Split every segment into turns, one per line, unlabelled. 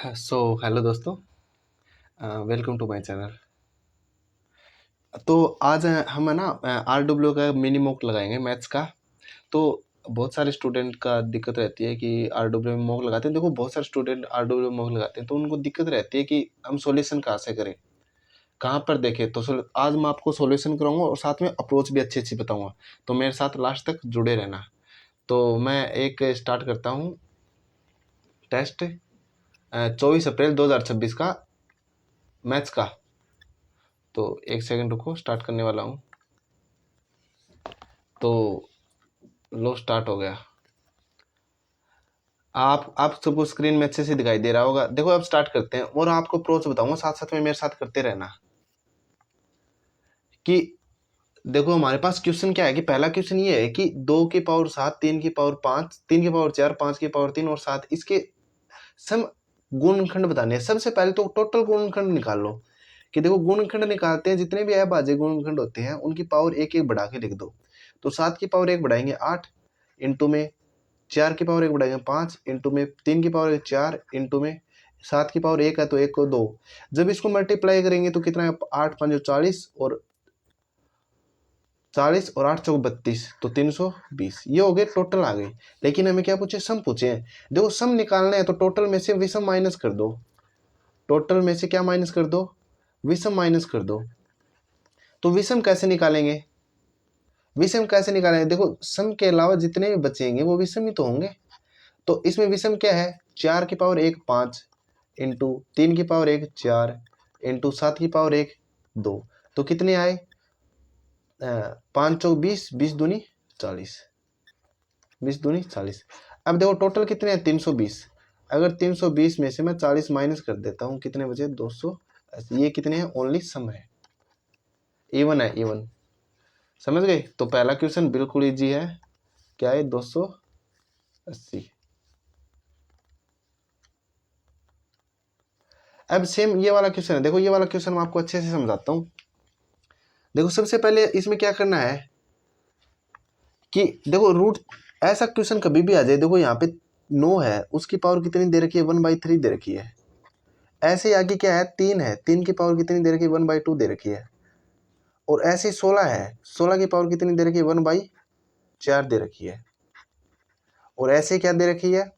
So hello दोस्तों, welcome to my channel. तो आज हम है ना आर डब्ल्यू का मिनी मॉक लगाएंगे मैथ्स का। तो बहुत सारे स्टूडेंट का दिक्कत रहती है कि आर डब्ल्यू में मॉक लगाते हैं। देखो, बहुत सारे स्टूडेंट आर डब्ल्यू में मॉक लगाते हैं तो उनको दिक्कत रहती है कि हम सॉल्यूशन कहाँ से करें, कहाँ पर देखें। तो आज मैं आपको सॉल्यूशन कराऊंगा और साथ में अप्रोच भी अच्छी अच्छी बताऊंगा। तो मेरे साथ लास्ट तक जुड़े रहना। तो मैं एक स्टार्ट करता हूँ टेस्ट 24 अप्रैल 2026 का मैथ्स का। तो एक सेकंड रुको, स्टार्ट करने वाला हूँ। तो लो, स्टार्ट हो गया। आप सबको स्क्रीन में अच्छे से दिखाई दे रहा होगा। देखो, अब स्टार्ट करते हैं और आपको अप्रोच बताऊंगा, साथ साथ में मेरे साथ करते रहना। कि देखो, हमारे पास क्वेश्चन क्या है कि पहला क्वेश्चन ये है कि 2 की पावर 7, 3 की पावर 5, 3 की पावर 4, 5 की पावर 3 और 7, इसके सम गुणनखंड बताने हैं। सबसे पहले तो टोटल गुणनखंड निकाल लो। कि देखो, गुणनखंड निकालते हैं, जितने भी अभाज्य गुणनखंड होते हैं उनकी पावर एक एक बढ़ा के लिख दो। तो 7 की पावर 1 बढ़ाएंगे 8, इंटू में 4 की पावर 1 बढ़ाएंगे 5, इंटू में 3 की पावर 4, इंटू में 7 की पावर 1 है तो 1 को 2। जब इसको मल्टीप्लाई करेंगे तो कितना है, 8 5 40 और 8 चौक 32, तो 320। ये हो गए, टोटल आ गए। लेकिन हमें क्या पूछे, सम पूछे हैं। देखो, सम निकालना है तो टोटल में से विषम माइनस कर दो। टोटल में से क्या माइनस कर दो, विषम माइनस कर दो। तो विषम कैसे निकालेंगे, विषम कैसे निकालेंगे? देखो, सम के अलावा जितने भी बचेंगे वो विषम ही तो होंगे। तो इसमें विषम क्या है, 4 की पावर 1 5, इंटू 3 की पावर 1 4, इंटू 7 की पावर 1 2। तो कितने आए, 5 चौक 20, 20 दूनी 40, 20 दूनी 40। अब देखो टोटल कितने हैं, 320। अगर 320 में से मैं 40 माइनस कर देता हूँ, कितने बचे, 200। ये कितने हैं, ओनली सम है, इवन है, इवन। समझ गए? तो पहला क्वेश्चन बिल्कुल इजी है। क्या है, 280। अब सेम ये वाला क्वेश्चन है। देखो, ये वाला क्वेश्चन मैं आपको अच्छे से समझाता हूँ। देखो, सबसे पहले इसमें क्या करना है कि देखो, रूट, ऐसा क्वेश्चन कभी भी आ जाए। देखो, यहाँ पे 9 है, उसकी पावर कितनी दे रखी है, 1/3 दे रखी है। ऐसे आगे क्या है, 3 है, 3 की पावर कितनी दे रखी है, 1/2 दे रखी है। और ऐसे 16 है, 16 की पावर कितनी दे रखी है, 1/4 दे रखी है। और ऐसे क्या दे रखी है,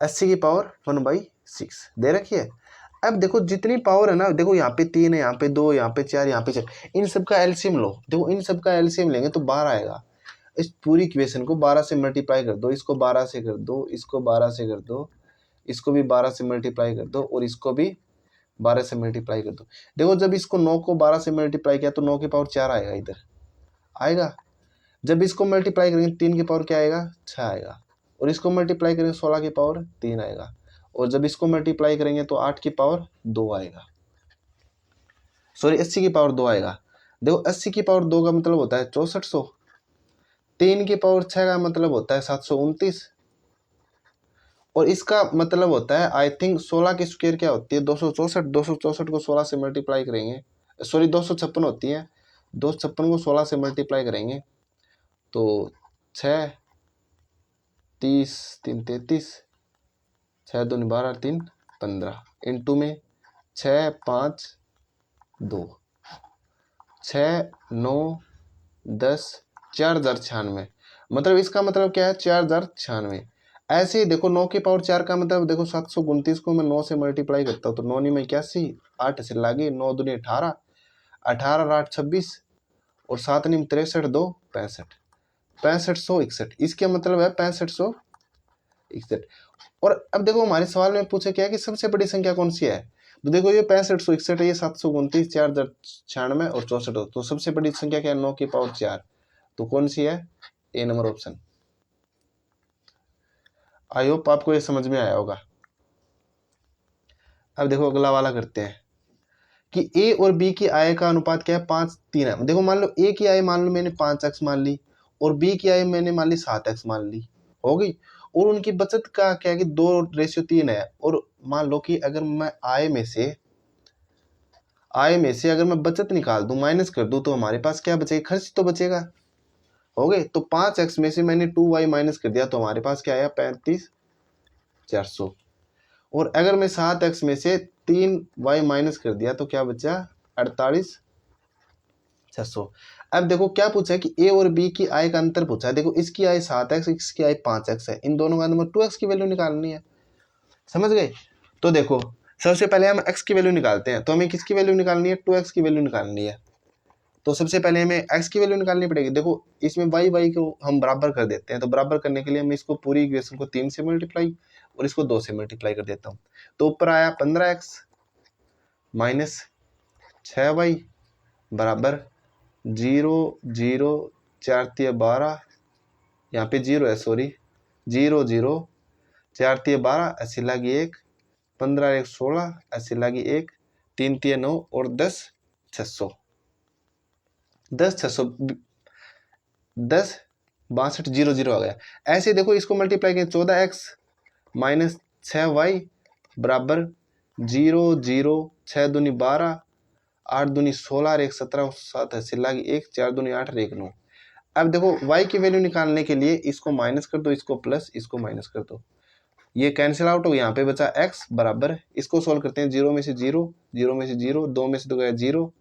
80 की पावर 1/6 दे रखी है। अब देखो, जितनी पावर है ना, देखो यहाँ पे 3 है, यहाँ पे 2, यहाँ पे 4, यहाँ पे 4, इन सब का एलसीएम लो। देखो, इन सब का एलसीएम लेंगे तो 12 आएगा। इस पूरी इक्वेशन को 12 से मल्टीप्लाई कर दो, इसको 12 से कर दो, इसको 12 से कर दो, इसको भी 12 से मल्टीप्लाई कर दो, और इसको भी 12 से मल्टीप्लाई कर दो। देखो, जब इसको 9 को 12 से मल्टीप्लाई किया तो 9 की पावर 4 आएगा, इधर आएगा। जब इसको मल्टीप्लाई करेंगे 3 की पावर क्या आएगा, 6 आएगा। और इसको मल्टीप्लाई करेंगे 16 की पावर 3 आएगा। और जब इसको मल्टीप्लाई करेंगे तो 8 की पावर 2 आएगा, सॉरी 80 की पावर 2 आएगा। देखो, 80 की पावर 2 का मतलब होता है 6400। 3 की पावर 6 का मतलब होता है 729। और इसका मतलब होता है, आई थिंक 16 की स्क्वायर क्या होती है, 264। 264 को 16 से मल्टीप्लाई करेंगे, सॉरी 256 होती है। 256 को 16 से मल्टीप्लाई करेंगे तो 6 30 3 33, 6 2 12 3 15, इंटू में 6 5 2, 6 9 10, 4096। मतलब इसका मतलब क्या है, 4096। ऐसे ही देखो, 9 की पावर 4 का मतलब देखो, 729 को मैं 9 से मल्टीप्लाई करता हूँ तो 9 में 81, 8 से लागे, 9 दूनी 18, 18 8 26, और 7 नीम 63, 2 65, 6561। इसका मतलब है 6561। और अब देखो, हमारे सवाल में पूछे क्या है कि सबसे बड़ी संख्या कौन सी है। तो देखो, ये 6561 है, ये 729, 4096 और 64। तो सबसे बड़ी संख्या क्या है, 9 की पावर 4। तो कौन सी है, ए नंबर ऑप्शन। आई होप आपको ये समझ में आया होगा। अब देखो, अगला वाला करते हैं कि ए और बी की आय का अनुपात क्या है, 5:3 है। देखो, मान लो ए की आय मान लो मैंने 5x मान ली, और बी की आय मैंने मान ली 7x मान ली, हो गई। और उनकी बचत का क्या है कि 2:3 है। और मान लो कि अगर मैं आय में से अगर मैं बचत निकाल दूं, माइनस कर दूं, तो हमारे पास क्या बचेगा, खर्च तो बचेगा, हो गए। तो 5x में से मैंने 2y माइनस कर दिया तो हमारे पास क्या आया, 35,400। और अगर मैं 7x में से 3y माइनस कर दिया तो क्या बचा 48,600। अब देखो क्या पूछा है कि a और b की आय का अंतर पूछा है। देखो इसकी आय 7x, इसकी आय 5x है, इन दोनों का नंबर 2x की वैल्यू निकालनी है। समझ गए? तो देखो सबसे पहले हम x की वैल्यू निकालते हैं। तो हमें किसकी वैल्यू निकालनी है? 2x की वैल्यू निकालनी है। तो सबसे पहले हमें x की वैल्यू निकालनी पड़ेगी। देखो इसमें y को हम बराबर कर देते हैं। तो बराबर करने के लिए हम इसको पूरी इक्वेशन को 3 से मल्टीप्लाई और इसको 2 से मल्टीप्लाई कर देता हूँ। तो ऊपर आया 15x माइनस 6y बराबर 0 0 4 3 12, यहाँ पे 0 है सॉरी, 0 0 4 3 12, 80 लागी 1, 15 1 16, 80 लागी 1, 3 3 9 और 10 600, 10 600 10 62 0 0 आ गया। ऐसे देखो इसको मल्टीप्लाई करें 14x माइनस 6y बराबर 0 0 6 दूनी 12, 8 दूनी 16 और 1 17, 7 80 लागी 1, 4 दूनी 8 और 1 9। अब देखो y की वैल्यू निकालने के लिए इसको माइनस कर दो, इसको प्लस, इसको माइनस कर दो, ये कैंसिल आउट हो गया। यहाँ पे बचा x बराबर, इसको सोल्व करते हैं, 0 में से 0, 0 में से 0, 2 में से 2 गया 0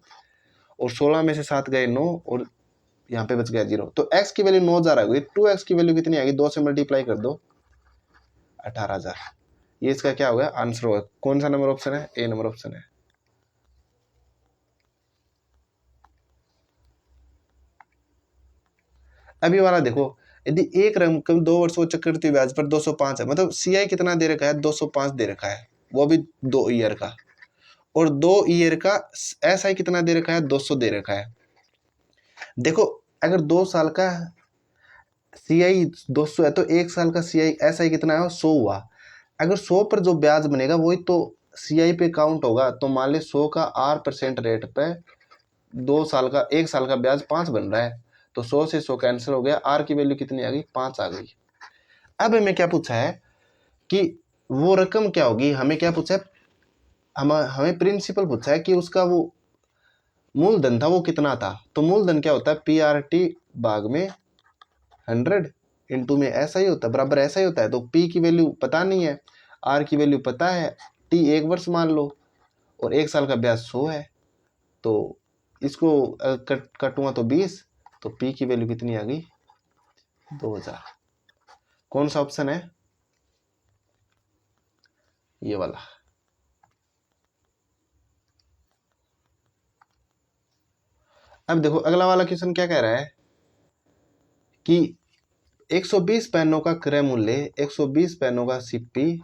और 16 में से 7 गए 9 और यहाँ पे बच गया 0। तो x की वैल्यू 9,000 आ गई। 2x की वैल्यू कितनी आएगी? 2 से मल्टीप्लाई कर दो, 18,000। ये इसका क्या हो गया? आंसर होगा। कौन सा नंबर ऑप्शन है? ए नंबर ऑप्शन है। अभी वाला देखो, यदि एक रकम 2 वर्षों चक्रवृद्धि ब्याज पर 205 है, मतलब सीआई कितना दे रखा है? 205 दे रखा है, वो भी 2 ईयर का। और 2 ईयर का एसआई कितना दे रखा है? 200 दे रखा है। देखो अगर 2 साल का सीआई 200 है तो 1 साल का सीआई एसआई कितना है? 100 हुआ। अगर 100 पर जो ब्याज बनेगा वही तो सीआई पे काउंट होगा। तो मान ले 100 का R% रेट पे 2 साल का 1 साल का ब्याज 5 बन रहा है। तो 100 से 100 कैंसिल हो गया, आर की वैल्यू कितनी आ गई? 5 आ गई। अब हमें क्या पूछा है कि वो रकम क्या होगी? हमें क्या पूछा है? हमें प्रिंसिपल पूछा है कि उसका वो मूलधन था वो कितना था। तो मूलधन क्या होता है? PRT भाग में 100 इंटू में ऐसा ही होता है, बराबर ऐसा ही होता है। तो P की वैल्यू पता नहीं है, R की वैल्यू पता है, T 1 वर्ष मान लो और 1 साल का ब्याज 100 है। तो इसको कटूंगा तो 20, तो P की वैल्यू कितनी आ गई? 2000। कौन सा ऑप्शन है? ये वाला। अब देखो अगला वाला क्वेश्चन क्या कह रहा है कि 120 पेनों का क्रय मूल्य 120 पेनों का सीपी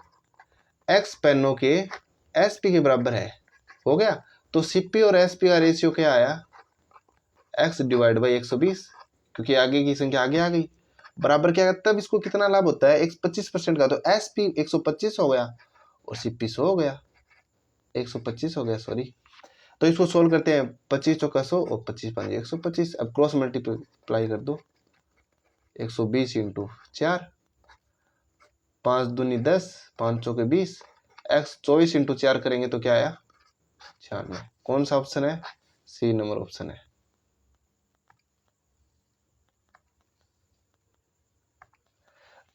x पेनों के एसपी के बराबर है। हो गया। तो सीपी और एसपी का रेशियो क्या आया? x डिवाइड बाई 120, क्योंकि आगे की संख्या आगे आ गई, बराबर क्या है? तब इसको कितना लाभ होता है? 25% का। तो एसपी 125 हो गया और सीपी 100 हो गया, 125 हो गया सॉरी। तो इसको सोल्व करते हैं, 25 चौका 100 और 25 5 125। अब क्रॉस मल्टीप्लाई कर दो, 120 इंटू 4, 5 दूनी 10, 5 चौके 20, x 24 इंटू 4 करेंगे तो क्या आया? 96। कौन सा ऑप्शन है? सी नंबर ऑप्शन है।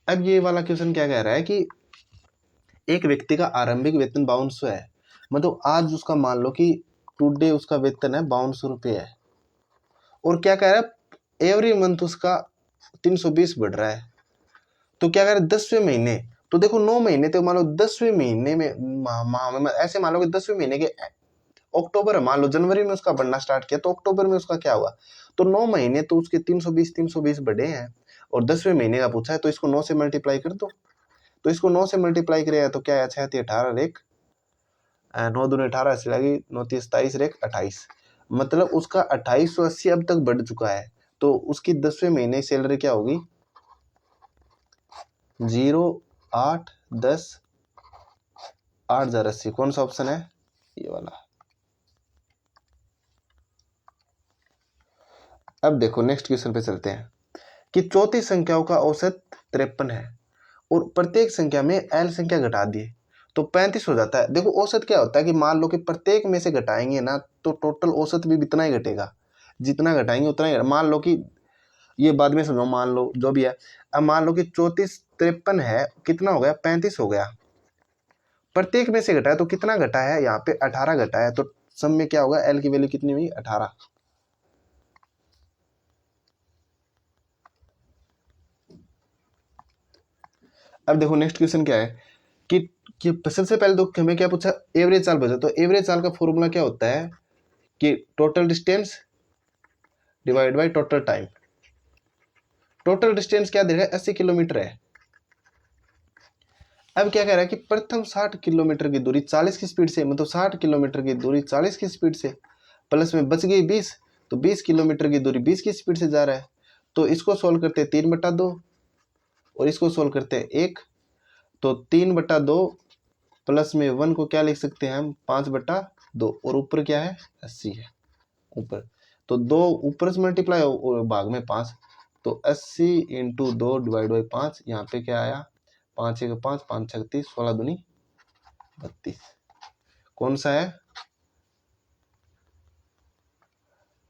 अब ये वाला क्वेश्चन क्या कह रहा है कि एक व्यक्ति का आरंभिक वेतन 5200 है, मतलब आज उसका मान लो कि टुडे उसका वेतन है 5200 रुपये है, और क्या कह रहा है एवरी मंथ उसका 320 बढ़ रहा है। तो क्या कह रहा है 10वें महीने, तो देखो 9 महीने तो मान लो 10वें महीने में माह में ऐसे मान लो कि 10वें महीने के अक्टूबर है, मान लो जनवरी में उसका बढ़ना स्टार्ट किया तो अक्टूबर में उसका क्या हुआ? तो 9 महीने तो उसके 320 बढ़े हैं और 10वें महीने का पूछा है, तो इसको 9 से मल्टीप्लाई कर दो। तो इसको 9 से मल्टीप्लाई करेगा तो क्या है? 6 18 एक 9 दूनी 18 से लगी 9 27 एक 28, मतलब उसका 2880 अब तक बढ़ चुका है। तो उसकी 10वें महीने सैलरी क्या होगी? 0 8 10 8080। कौन सा ऑप्शन है? ये वाला। अब देखो नेक्स्ट क्वेश्चन पे चलते हैं कि चौथी संख्याओं का औसत 53 है और प्रत्येक संख्या में एल संख्या घटा दिए तो 35 हो जाता है। देखो औसत क्या होता है कि मान लो कि प्रत्येक में से घटाएंगे ना तो टोटल औसत भी इतना ही घटेगा, जितना घटाएंगे उतना ही। मान लो कि ये बाद में सुनो, मान लो जो भी है। अब मान लो कि 34 53 है, कितना हो गया? 35 हो गया। प्रत्येक में से घटा है, तो कितना घटा है यहाँ पे 18 घटा है, तो सम में क्या होगा, एल की वैल्यू कितनी हुई 18। अब देखो नेक्स्ट क्वेश्चन क्या है कि सबसे पहले तो हमें क्या पूछा, एवरेज चाल पूछा। तो एवरेज चाल का फॉर्मूला क्या होता है कि total distance divide by total time. Total distance क्या दे रहा है, 80 किलोमीटर है। अब क्या कह रहा है कि प्रथम 60 किलोमीटर की दूरी 40 की स्पीड से, मतलब 60 किलोमीटर की दूरी 40 की स्पीड से, प्लस में बच गई 20, तो 20 किलोमीटर की दूरी 20 की स्पीड से जा रहा है। तो इसको सोल्व करते हैं 3/2 और इसको सोल्व करते हैं 1, तो 3/2 प्लस में 1 को क्या लिख सकते हैं हम, 5/2, और ऊपर क्या है 80 है ऊपर, तो 2 ऊपर से मल्टीप्लाई और भाग में 5, तो 80 × 2 डिवाइड बाई 5, यहाँ पे क्या आया 5 1 5 5 6 30, 16 दूनी 32। कौन सा है,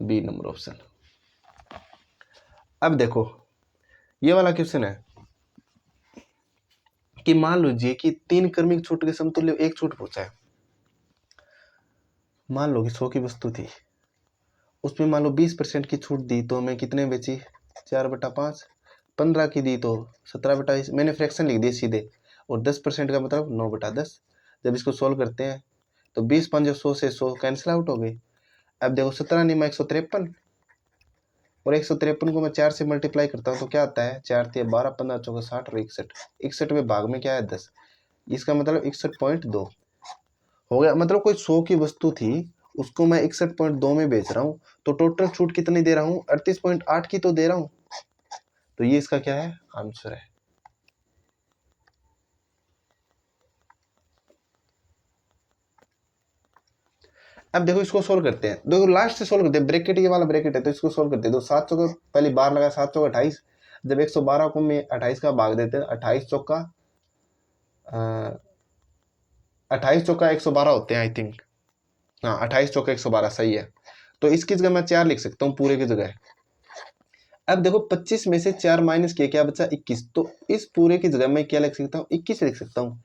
बी नंबर ऑप्शन। अब देखो ये वाला क्वेश्चन है कि मान लीजिए कि 3 क्रमिक छूट के समतुल्य एक छूट पूछा है। मान लो कि 100 की वस्तु थी, उसमें मान लो 20% की छूट दी, तो हमें कितने बेची 4/5। 15 की दी तो 17/20, मैंने फ्रैक्शन लिख दी सीधे, और 10% का मतलब 9/10। जब इसको सोल्व करते हैं तो 20 5 100 से 100 कैंसिल आउट हो गई। अब देखो 17 निमा 153, और 153 को मैं 4 से मल्टीप्लाई करता हूँ तो क्या आता है, 4 × 12 15 चौका 60 और 61, 61 में भाग में क्या है 10, इसका मतलब 61.2 हो गया। मतलब कोई 100 की वस्तु थी, उसको मैं 61.2 में बेच रहा हूँ, तो टोटल छूट कितनी दे रहा हूँ, 38.8 की तो दे रहा हूँ। तो ये इसका क्या है, आंसर है। अब देखो इसको सोल्व करते हैं, देखो लास्ट से सोल्व करते हैं, ब्रैकेट ये वाला ब्रैकेट है, तो इसको सोल्व करते हैं। तो 7 चौका पहली बार लगा, 7 चौका 28, जब 112 को में 28 का भाग देते हैं, 28 चौका 112 होते हैं आई थिंक, हाँ 28 चौका 112 सही है। तो इसकी जगह मैं 4 लिख सकता हूँ पूरे की जगह। अब देखो 25 में से 4 माइनस किया, क्या बचा 21, तो इस पूरे की जगह मैं क्या लिख सकता हूँ, 21 लिख सकता हूँ।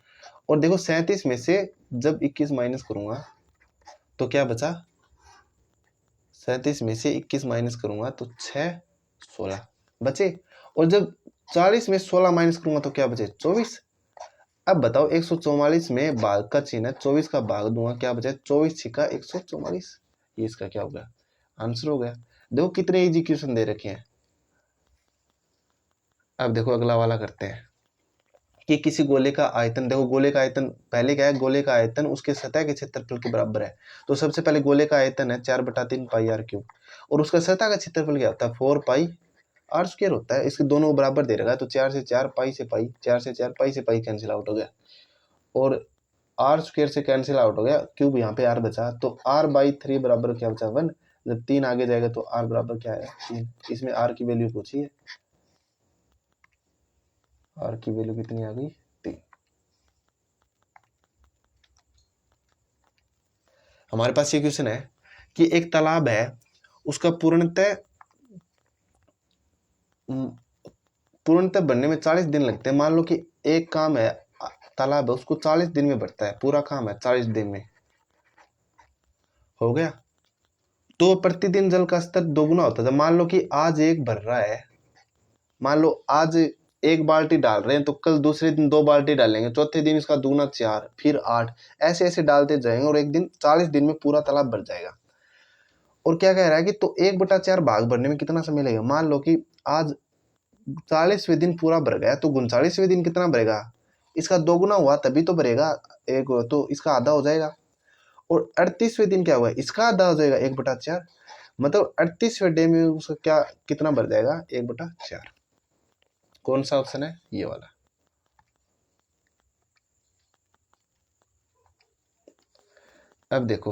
और देखो 37 में से जब 21 माइनस करूंगा तो क्या बचा, 37 में से 21 माइनस करूंगा तो 6 16 बचे, और जब 40 में 16 माइनस करूंगा तो क्या बचे 24। अब बताओ 144 में भाग का चिन्ह है, 24 का भाग दूंगा क्या बचा 24 छिका 144, ये इसका क्या हो गया, आंसर हो गया। देखो कितने इजी क्वेश्चन दे रखे हैं। अब देखो अगला वाला करते हैं कि किसी गोले का आयतन, देखो गोले का आयतन पहले क्या है, गोले का आयतन उसके सतह के क्षेत्रफल के बराबर है। तो सबसे पहले गोले का आयतन है 4/3 पाई r क्यूब, और उसका सतह का क्षेत्रफल क्या होता है 4 पाई r स्क्वायर होता है। इसके दोनों बराबर दे रखा है, तो 4 से 4 पाई से पाई, 4 से 4 पाई से पाई कैंसिल आउट हो गया, और r स्क्वायर से कैंसिल आउट हो गया, क्यूब यहाँ पे r बचा, तो r/3 बराबर क्या बचा 1। जब 3 आगे जाएगा तो r बराबर क्या है 3। इसमें r की वैल्यू पूछी है, r की वैल्यू कितनी आ गई 3। हमारे पास ये क्वेश्चन है कि एक तालाब है, उसका पूर्णतः बनने में 40 दिन लगते हैं। मान लो कि एक काम है, तालाब है, उसको 40 दिन में बढ़ता है, पूरा काम है 40 दिन में हो गया। तो प्रतिदिन जल का स्तर दोगुना होता है। मान लो कि आज एक भर रहा है, मान लो आज 1 बाल्टी डाल रहे हैं, तो कल दूसरे दिन 2 बाल्टी डालेंगे, चौथे दिन इसका दुगुना 4, फिर 8, ऐसे ऐसे डालते जाएंगे, और एक दिन 40 दिन में पूरा तालाब भर जाएगा। और क्या कह रहा है कि तो 1/4 भाग भरने में कितना समय लगेगा। मान लो कि आज 40वें दिन पूरा भर गया, तो 39वें दिन कितना भरेगा, इसका दोगुना हुआ तभी तो भरेगा, एक तो इसका आधा हो जाएगा। और 38वें दिन क्या हुआ, इसका आधा हो जाएगा 1/4, मतलब 38वें डे में उसका क्या कितना भर जाएगा 1/4। कौन सा ऑप्शन है, ये वाला। अब देखो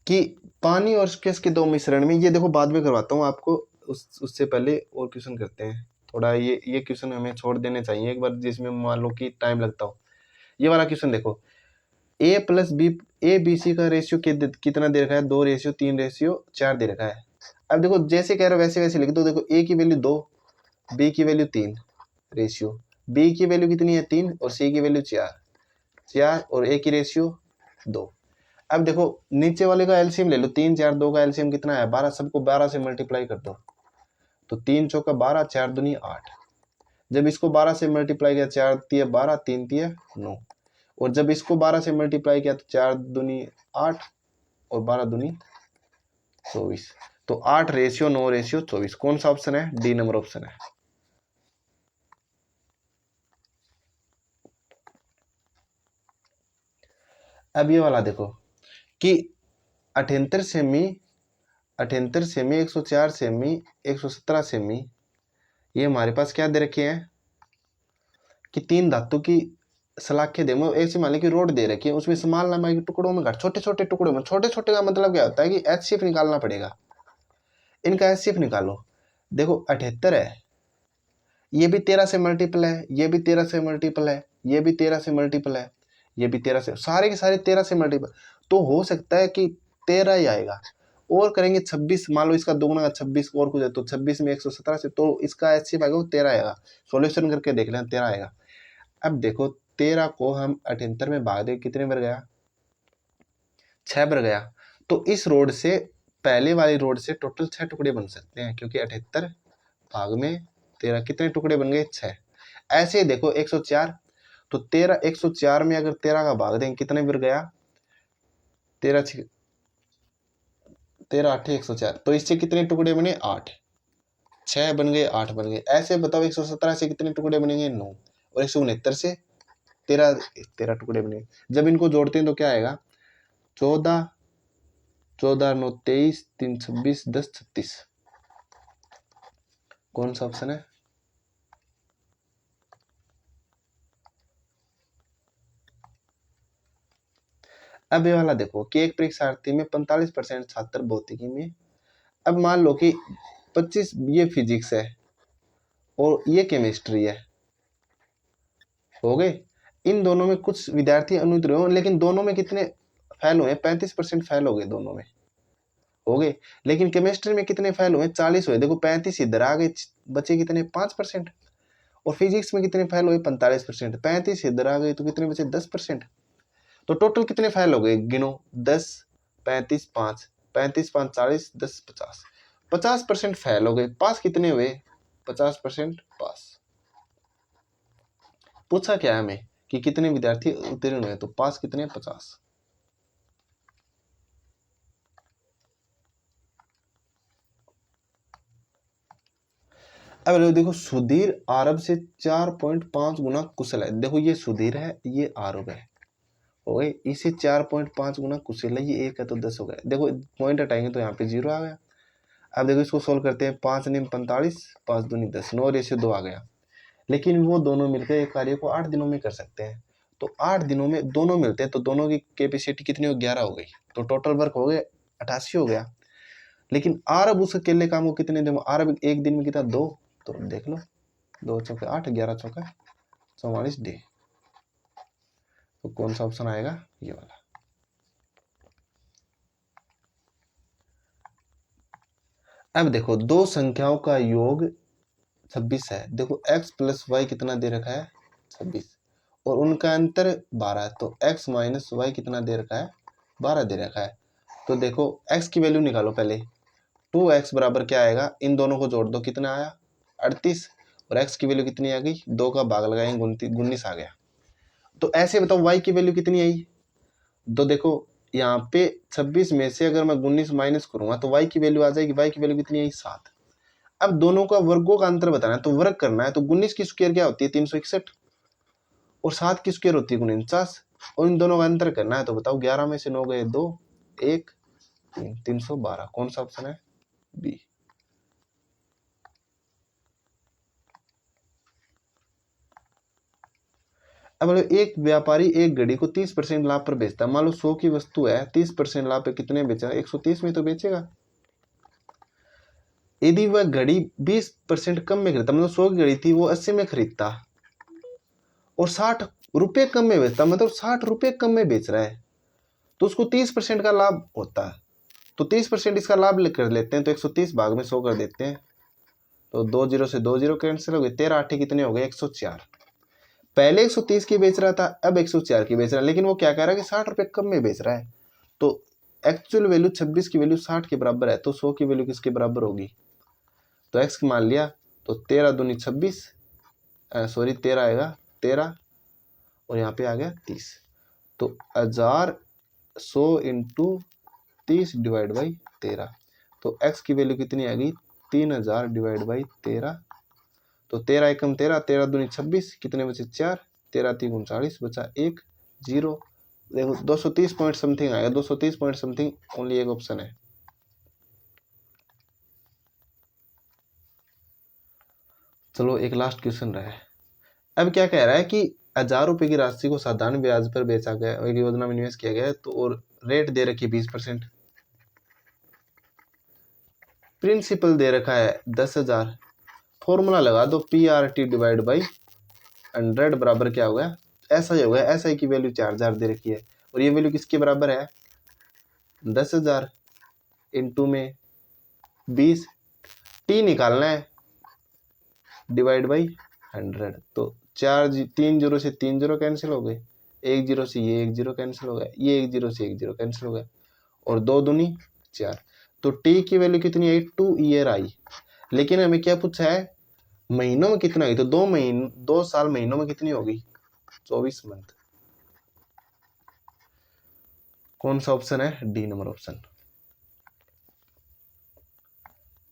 कि पानी और गैस के दो मिश्रण में, ये देखो बाद में करवाता हूँ आपको, उससे पहले और क्वेश्चन करते हैं थोड़ा। ये क्वेश्चन हमें छोड़ देने चाहिए एक बार, जिसमें मान लो कि टाइम लगता हो। ये वाला क्वेश्चन देखो, A+B का रेशियो कितना दे रखा है, 2:3:4 दे रखा है। अब देखो जैसे कह रहे हो वैसे वैसे लिख दो। देखो A की वैल्यू 2, B की वैल्यू 3 रेशियो, B की वैल्यू कितनी है 3 और C की वैल्यू 4। 4 और ए की रेशियो 2। अब देखो नीचे वाले का एलसीएम ले लो, 3 4 2 का एलसीएम कितना है 12, सबको 12 से मल्टीप्लाई कर दो तो 3 चौका 12, 4 दूनी 8। जब इसको 12 से मल्टीप्लाई किया 4 तिया 12, 3 तिया 9, और जब इसको 12 से मल्टीप्लाई किया तो 4 दूनी 8 और 12 दूनी 24। तो 8 रेशियो 9 रेशियो 24। कौन सा ऑप्शन है? डी नंबर ऑप्शन है। अब ये वाला देखो कि 78 सेमी 104 सेमी 117 सेमी, ये हमारे पास क्या दे रखे हैं कि 3 धातु की सलाखें दे, ऐसे मान ली कि रोड दे रखी है, उसमें समान लंबाई के टुकड़ों में घट, छोटे छोटे टुकड़ों में, छोटे छोटे का मतलब क्या होता है कि एचसीएफ निकालना पड़ेगा, इनका एचसीएफ निकालो। देखो 78 है, ये भी 13 से मल्टीपल है, ये भी 13 से मल्टीपल है, ये भी 13 से मल्टीपल है, ये भी 13 से, सारे के सारे 13 से मल्टीपल, तो हो सकता है कि 13 ही आएगा। और करेंगे 26, मान लो इसका दोगुना 26 और कुछ है तो 26 में 117 से, तो इसका एचसीएफ आएगा वो 13 आएगा। सॉल्यूशन करके देख लें 13 आएगा। अब देखो 13 को हम 78 में भाग दे, कितने बार गया? 6 बार गया। तो इस रोड से, पहले वाली रोड से टोटल 6 टुकड़े बन सकते हैं, क्योंकि 78 भाग में 13 कितने टुकड़े बन गए? 6। ऐसे ही देखो 104, तो 13 104 में अगर 13 का भाग दें कितने बार गया? 13 8 104, तो इससे कितने टुकड़े बने? 8। 6 बन गए, 8 बन गए। ऐसे बताओ 117 से कितने टुकड़े बनेंगे? 9। और 169 से 13 टुकड़े बने। जब इनको जोड़ते हैं तो क्या आएगा? 14 9 23 3 26 10 36। कौन सा ऑप्शन है? अब ये वाला देखो कि एक परीक्षार्थी में 45% छात्र भौतिकी में, अब मान लो कि 25 ये फिजिक्स है और ये केमिस्ट्री है, हो गए। इन दोनों में कुछ विद्यार्थी अनुत्तीर्ण हो, लेकिन दोनों में कितने फेल हुए? 35% फेल हो गए दोनों में, हो गए। लेकिन केमिस्ट्री में कितने फेल हुए? 40 हुए। देखो 35 इधर आ गए, बचे कितने? 5%। और फिजिक्स में कितने फेल हुए? 45%। 35 इधर आ गए तो कितने बचे? 10%। तो टोटल कितने फेल हो गए? गिनो, 10 35 5 35 5 40 10 50, 50% फेल हो गए। पास कितने हुए? 50% पास। पूछा क्या हमें कि कितने विद्यार्थी उत्तीर्ण हुए, तो पास कितने? 50। अब देखो सुधीर आरब से 4.5 गुना कुशल है। देखो ये सुधीर है, ये आरब है, हो गए। इसे 4.5 गुना कुशल है, ये 1 है तो 10 हो गया। देखो पॉइंट हटाएंगे तो यहाँ पे 0 आ गया। अब देखो इसको सोल्व करते हैं। 5 निम 45, 5 दूनी 10, 9 रेशियो 2 आ गया। लेकिन वो दोनों मिलकर एक कार्य को 8 दिनों में कर सकते हैं। तो 8 दिनों में दोनों मिलते हैं तो दोनों की कैपेसिटी कितनी हो? 11 हो गई। तो टोटल वर्क हो गया 88 हो गया। लेकिन आरब उस अकेले काम को कितने दिन? आरब एक दिन में कितना? 2। तो देख लो, 2 चौके 8, 11 चौका 44 डी। तो कौन सा ऑप्शन आएगा? ये वाला। अब देखो दो संख्याओं का योग 26 है। देखो x प्लस वाई कितना दे रखा है? 26, और उनका अंतर 12 है। तो x माइनस वाई कितना दे रखा है? 12 दे रखा है। तो देखो x की वैल्यू निकालो पहले। 2x बराबर क्या आएगा? इन दोनों को जोड़ दो, कितना आया? 38। और x की वैल्यू कितनी आ गई? 2 का भाग लगाएंगे 19 आ गया। तो ऐसे बताओ y की वैल्यू कितनी आई? तो देखो यहाँ पे 26 में से अगर मैं 19 माइनस करूंगा तो y की वैल्यू आ जाएगी। y की वैल्यू कितनी आई? 7। अब दोनों का वर्गों का अंतर बताना है तो वर्ग करना है। तो 19 की स्क्वायर क्या होती है? 361, और 7 की स्क्वायर होती है 49, और इन दोनों का अंतर करना है। तो बताओ 11 में से 9 गए 2, 1 3, 312। कौन सा ऑप्शन है? बी। अब एक व्यापारी एक घड़ी को 30% लाभ पर बेचता है। मान लो 100 की वस्तु है, 30% लाभ पे कितने बेचेगा? 130 में तो बेचेगा। यदि वह घड़ी 20% कम में खरीदता, मतलब 100 की घड़ी थी वो 80 में खरीदता और 60 रुपए कम में बेचता, मतलब 60 रुपए कम में बेच रहा है, तो उसको 30% का लाभ होता है। तो 30% इसका लाभ कर लेते हैं। तो 130 भाग में 100 कर देते हैं। तो 2 0 से 2 0 कैंसिल हो गए। 13 8 कितने हो गए? 104। पहले 130 की बेच रहा था, अब 104 की बेच रहा है, लेकिन वो क्या कह रहा है कि 60 रुपये कम में बेच रहा है। तो एक्चुअल वैल्यू 26 की वैल्यू 60 के बराबर है, तो 100 की वैल्यू किसके बराबर होगी? तो एक्स मान लिया, तो 13 दूनी 26, सॉरी 13 आएगा 13, और यहाँ पे आ गया 30। तो 1100 इंटू 30 डिवाइड बाई 13, तो x की वैल्यू कितनी आ गई? 3000 डिवाइड बाई 13। तो 13 एकम 13, 13 दूनी 26, कितने बचे? 4, 13 3 39, बचा 1 0। देखो 230 पॉइंट समथिंग आएगा, 230 पॉइंट समथिंग, ओनली एक ऑप्शन है। चलो एक लास्ट क्वेश्चन रहा है। अब क्या कह रहा है कि 1000 रुपये की राशि को साधारण ब्याज पर बेचा गया, एक योजना में निवेश किया गया है, तो और रेट दे रखी 20%, प्रिंसिपल दे रखा है 10,000। फॉर्मूला लगा दो, PRT डिवाइड बाई 100 बराबर क्या हो गया? SI हो गया। SI की वैल्यू 4000 दे रखी है, और ये वैल्यू किसके बराबर है? 10,000 इंटू में 20, T निकालना है, डिवाइड बाई 100। तो 3 जीरो से 3 जीरो कैंसिल हो गए, 1 जीरो से ये 1 जीरो कैंसिल हो गया, ये 1 जीरो से 1 जीरो कैंसिल हो गया, और 2 दूनी 4। तो T की वैल्यू कितनी आई? 2 ईयर आई। लेकिन हमें क्या पूछा है? महीनों में कितना आई? तो 2 साल महीनों में कितनी होगी? 24 मंथ। कौन सा ऑप्शन है? D number option.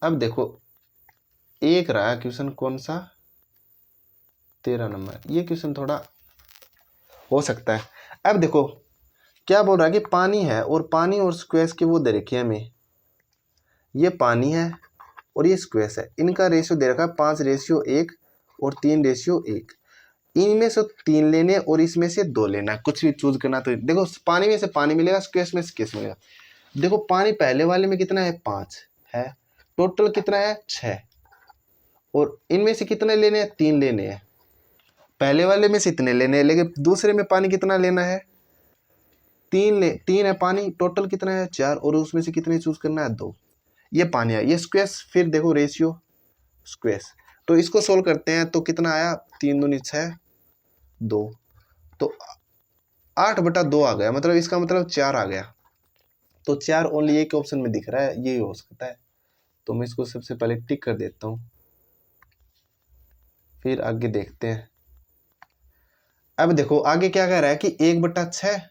अब देखो एक रहा क्वेश्चन, कौन सा? 13 नंबर। ये क्वेश्चन थोड़ा हो सकता है। अब देखो क्या बोल रहा है कि पानी है, और पानी और स्क्वैश के वो दे रखे हैं हमें। ये पानी है और ये स्क्वैश है, इनका रेशियो दे रखा है 5:1 और 3:1। इनमें से 3 लेने और इसमें से 2 लेना, कुछ भी चूज करना। तो देखो पानी में से पानी मिलेगा, स्क्वैश में से स्क्वैश मिलेगा। देखो पानी पहले वाले में कितना है? 5 है, टोटल कितना है? 6, और इनमें से कितने लेने हैं? 3 लेने हैं। पहले वाले में से इतने लेने हैं, लेकिन दूसरे में पानी कितना लेना है? 3 है पानी, टोटल कितना है? 4, और उसमें से कितने चूज करना है? 2। ये पानी है, ये स्क्वैश। फिर देखो रेशियो स्क्वैश, तो इसको सोल्व करते हैं, तो कितना आया? 3 दूनी 6, 2, तो 8/2 आ गया, मतलब इसका मतलब 4 आ गया। तो 4 ओनली एक ऑप्शन में दिख रहा है, यही हो सकता है। तो मैं इसको सबसे पहले टिक कर देता हूँ, फिर आगे देखते हैं। अब देखो आगे क्या कह रहा है कि 1/6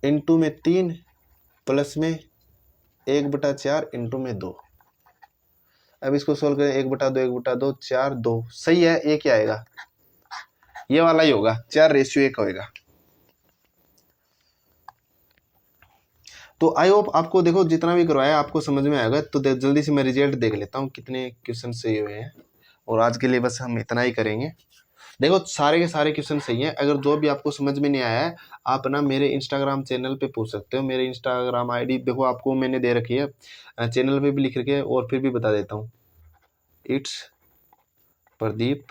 इंटू में 3 प्लस में 1/4 इंटू में 2। अब इसको सोल्व करें, 1/2 1/2 4 2, सही है। ये क्या आएगा? ये वाला ही होगा, 4:1 होएगा। तो आई होप आपको देखो जितना भी करवाया आपको समझ में आएगा। तो जल्दी से मैं रिजल्ट देख लेता हूँ कितने क्वेश्चन सही हुए हैं, और आज के लिए बस हम इतना ही करेंगे। देखो सारे के सारे क्वेश्चन सही हैं। अगर जो भी आपको समझ में नहीं आया है, आप ना मेरे इंस्टाग्राम चैनल पे पूछ सकते हो। मेरे इंस्टाग्राम आईडी देखो आपको मैंने दे रखी है, चैनल पे भी लिख रखी है, और फिर भी बता देता हूँ, इट्स प्रदीप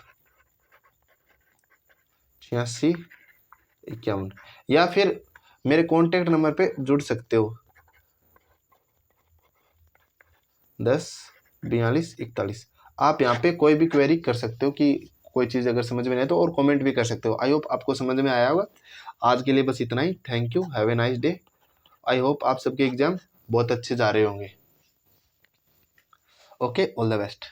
8651, या फिर मेरे कॉन्टेक्ट नंबर पे जुड़ सकते हो, 10 42 41। आप यहाँ पे कोई भी क्वेरी कर सकते हो कि कोई चीज़ अगर समझ में नहीं आए तो, और कमेंट भी कर सकते हो। आई होप आपको समझ में आया होगा। आज के लिए बस इतना ही। Thank you, have a nice day. I hope आप सबके एग्जाम बहुत अच्छे जा रहे होंगे। Okay, all the best.